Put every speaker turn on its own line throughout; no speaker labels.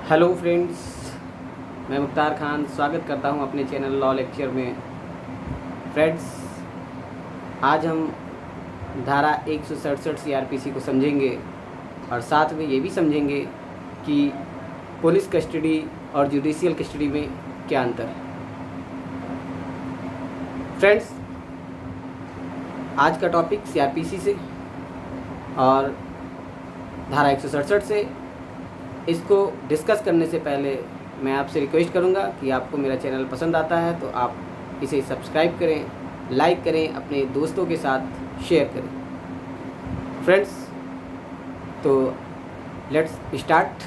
Hello friends, मैं मुख्तार खान स्वागत करता हूं अपने चैनल लॉ लेक्चर में। फ्रेंड्स, आज हम धारा 167 सीआरपीसी को समझेंगे और साथ में ये भी समझेंगे कि पुलिस कस्टडी और जुडिशियल कस्टडी में क्या अंतर है। फ्रेंड्स, आज का टॉपिक सीआरपीसी से और धारा 167 से। इसको डिस्कस करने से पहले मैं आपसे रिक्वेस्ट करूंगा कि आपको मेरा चैनल पसंद आता है तो आप इसे सब्सक्राइब करें, लाइक करें, अपने दोस्तों के साथ शेयर करें। फ्रेंड्स, तो लेट्स स्टार्ट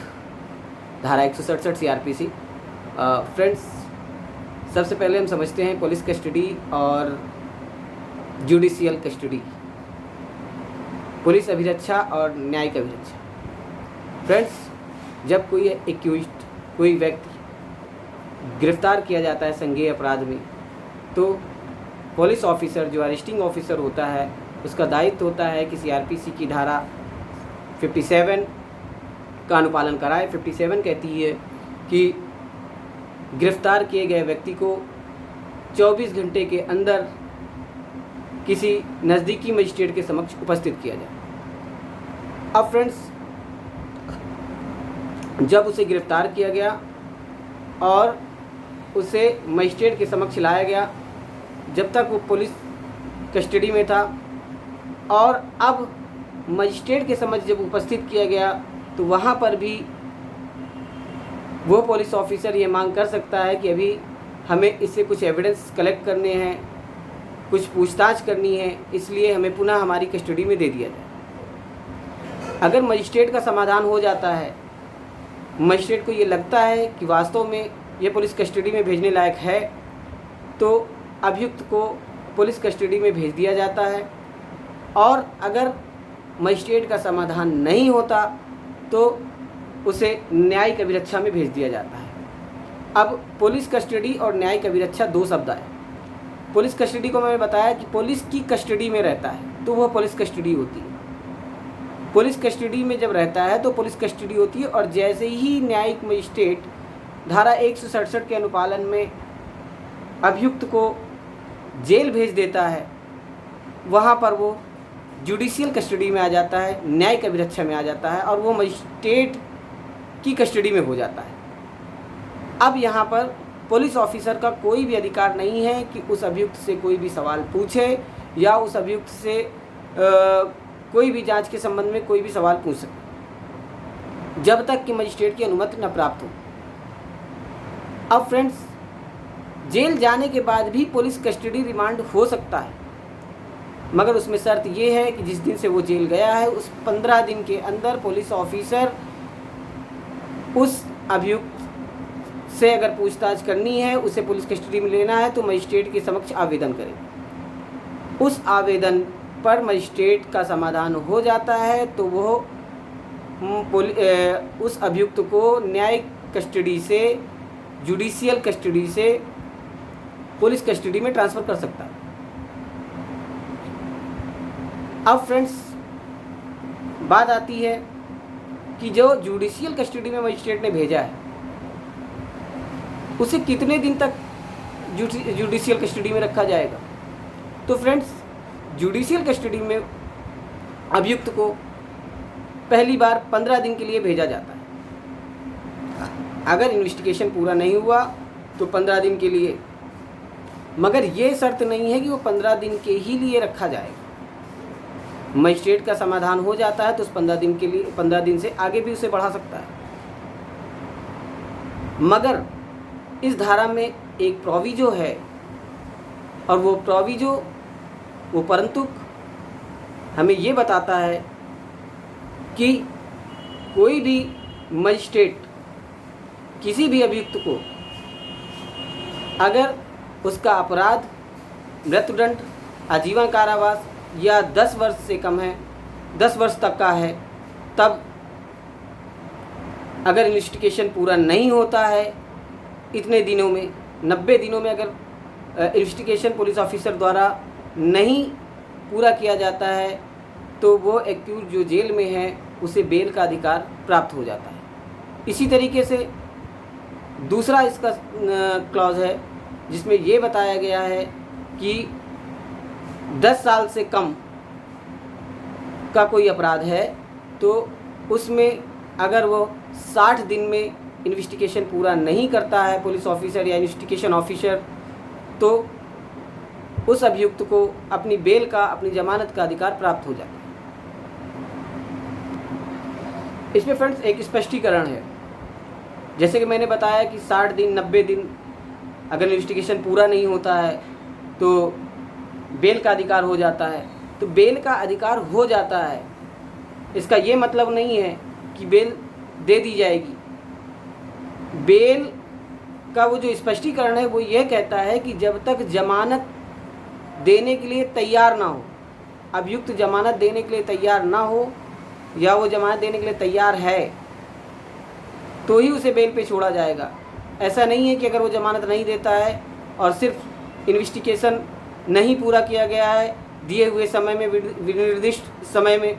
धारा 167 सीआरपीसी। फ्रेंड्स, सबसे पहले हम समझते हैं पुलिस कस्टडी और जुडिशियल कस्टडी, पुलिस अभिरक्षा और न्यायिक अभिरक्षा। फ्रेंड्स, जब कोई एक्यूज्ड, कोई व्यक्ति गिरफ्तार किया जाता है संज्ञेय अपराध में, तो पुलिस ऑफिसर, जो अरेस्टिंग ऑफिसर होता है, उसका दायित्व होता है कि सीआरपीसी की धारा 57 का अनुपालन कराए। 57 कहती है कि गिरफ्तार किए गए व्यक्ति को 24 घंटे के अंदर किसी नज़दीकी मजिस्ट्रेट के समक्ष उपस्थित किया जाए। अब फ्रेंड्स, जब उसे गिरफ्तार किया गया और उसे मजिस्ट्रेट के समक्ष लाया गया, जब तक वो पुलिस कस्टडी में था, और अब मजिस्ट्रेट के समक्ष जब उपस्थित किया गया तो वहाँ पर भी वो पुलिस ऑफिसर ये मांग कर सकता है कि अभी हमें इससे कुछ एविडेंस कलेक्ट करने हैं, कुछ पूछताछ करनी है, इसलिए हमें पुनः हमारी कस्टडी में दे दिया जाए। अगर मजिस्ट्रेट का समाधान हो जाता है, मजिस्ट्रेट को ये लगता है कि वास्तव में ये पुलिस कस्टडी में भेजने लायक है, तो अभियुक्त को पुलिस कस्टडी में भेज दिया जाता है। और अगर मजिस्ट्रेट का समाधान नहीं होता तो उसे न्यायिक अभिरक्षा में भेज दिया जाता है। अब पुलिस कस्टडी और न्यायिक अभिरक्षा दो शब्द आए। पुलिस कस्टडी को मैंने बताया कि पुलिस की कस्टडी में रहता है तो वह पुलिस कस्टडी होती है। पुलिस कस्टडी में जब रहता है तो पुलिस कस्टडी होती है, और जैसे ही न्यायिक मजिस्ट्रेट धारा 167 के अनुपालन में अभियुक्त को जेल भेज देता है, वहाँ पर वो जुडिशियल कस्टडी में आ जाता है, न्यायिक अभिरक्षा में आ जाता है, और वो मजिस्ट्रेट की कस्टडी में हो जाता है। अब यहाँ पर पुलिस ऑफिसर का कोई भी अधिकार नहीं है कि उस अभियुक्त से कोई भी सवाल पूछे या उस अभियुक्त से कोई भी जांच के संबंध में कोई भी सवाल पूछ सके, जब तक कि मजिस्ट्रेट की अनुमति न प्राप्त हो। अब फ्रेंड्स, जेल जाने के बाद भी पुलिस कस्टडी रिमांड हो सकता है, मगर उसमें शर्त ये है कि जिस दिन से वो जेल गया है उस 15 दिन के अंदर पुलिस ऑफिसर उस अभियुक्त से अगर पूछताछ करनी है, उसे पुलिस कस्टडी में लेना है, तो मजिस्ट्रेट के समक्ष आवेदन करें। उस आवेदन पर मजिस्ट्रेट का समाधान हो जाता है तो वो उस अभियुक्त को न्यायिक कस्टडी से, जुडिशियल कस्टडी से पुलिस कस्टडी में ट्रांसफ़र कर सकता है। अब फ्रेंड्स, बात आती है कि जो जुडिशियल कस्टडी में मजिस्ट्रेट ने भेजा है उसे कितने दिन तक जुडिशियल कस्टडी में रखा जाएगा। तो फ्रेंड्स, जुडिशियल कस्टडी में अभियुक्त को पहली बार 15 दिन के लिए भेजा जाता है। अगर इन्वेस्टिगेशन पूरा नहीं हुआ तो 15 दिन के लिए, मगर ये शर्त नहीं है कि वो 15 दिन के ही लिए रखा जाएगा। मजिस्ट्रेट का समाधान हो जाता है तो उस 15 दिन के लिए, 15 दिन से आगे भी उसे बढ़ा सकता है। मगर इस धारा में एक प्रोविजो है, और वो प्रोविजो, वो परंतु हमें ये बताता है कि कोई भी मजिस्ट्रेट किसी भी अभियुक्त को अगर उसका अपराध मृत्युदंड, आजीवन कारावास या 10 वर्ष से कम है, 10 वर्ष तक का है, तब अगर इन्वेस्टिगेशन पूरा नहीं होता है इतने दिनों में, 90 दिनों में अगर इन्वेस्टिगेशन पुलिस ऑफिसर द्वारा नहीं पूरा किया जाता है तो वो एक्यूज जो जेल में है उसे बेल का अधिकार प्राप्त हो जाता है। इसी तरीके से दूसरा इसका क्लॉज है जिसमें ये बताया गया है कि 10 साल से कम का कोई अपराध है तो उसमें अगर वो 60 दिन में इन्वेस्टिगेशन पूरा नहीं करता है पुलिस ऑफिसर या इन्वेस्टिगेशन ऑफिसर, तो उस अभियुक्त को अपनी बेल का, अपनी जमानत का अधिकार प्राप्त हो जाता है। इसमें फ्रेंड्स एक स्पष्टीकरण है, जैसे कि मैंने बताया कि 60 दिन 90 दिन अगर इन्वेस्टिगेशन पूरा नहीं होता है तो बेल का अधिकार हो जाता है। तो बेल का अधिकार हो जाता है, इसका ये मतलब नहीं है कि बेल दे दी जाएगी। बेल का वो जो स्पष्टीकरण है वो ये कहता है कि जब तक जमानत देने के लिए तैयार ना हो, अभियुक्त जमानत देने के लिए तैयार ना हो या वो जमानत देने के लिए तैयार है तो ही उसे बेल पे छोड़ा जाएगा। ऐसा नहीं है कि अगर वो जमानत नहीं देता है और सिर्फ इन्वेस्टिगेशन नहीं पूरा किया गया है दिए हुए समय में, विनिर्दिष्ट समय में,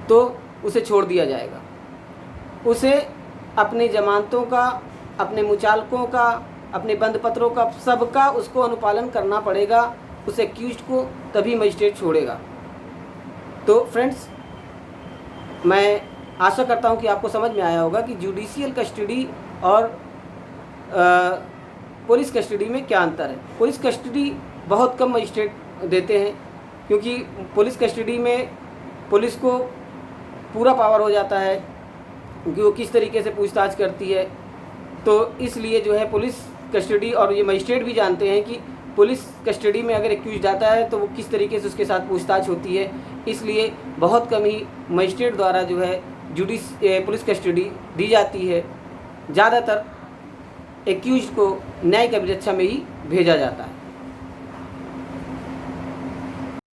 तो उसे छोड़ दिया जाएगा। उसे अपनी जमानतों का, अपने मुचालकों का, अपने बंदपत्रों का, सबका उसको अनुपालन करना पड़ेगा उस एक्यूज्ड को, तभी मजिस्ट्रेट छोड़ेगा। तो फ्रेंड्स, मैं आशा करता हूँ कि आपको समझ में आया होगा कि जुडिशियल कस्टडी और पुलिस कस्टडी में क्या अंतर है। पुलिस कस्टडी बहुत कम मजिस्ट्रेट देते हैं क्योंकि पुलिस कस्टडी में पुलिस को पूरा पावर हो जाता है कि वो किस तरीके से पूछताछ करती है। तो इसलिए जो है पुलिस कस्टडी, और ये मजिस्ट्रेट भी जानते हैं कि पुलिस कस्टडी में अगर एक्यूज जाता है तो वो किस तरीके से उसके साथ पूछताछ होती है, इसलिए बहुत कम ही मजिस्ट्रेट द्वारा जो है पुलिस कस्टडी दी जाती है। ज़्यादातर एक्यूज को न्यायिक अभिरक्षा में ही भेजा जाता है।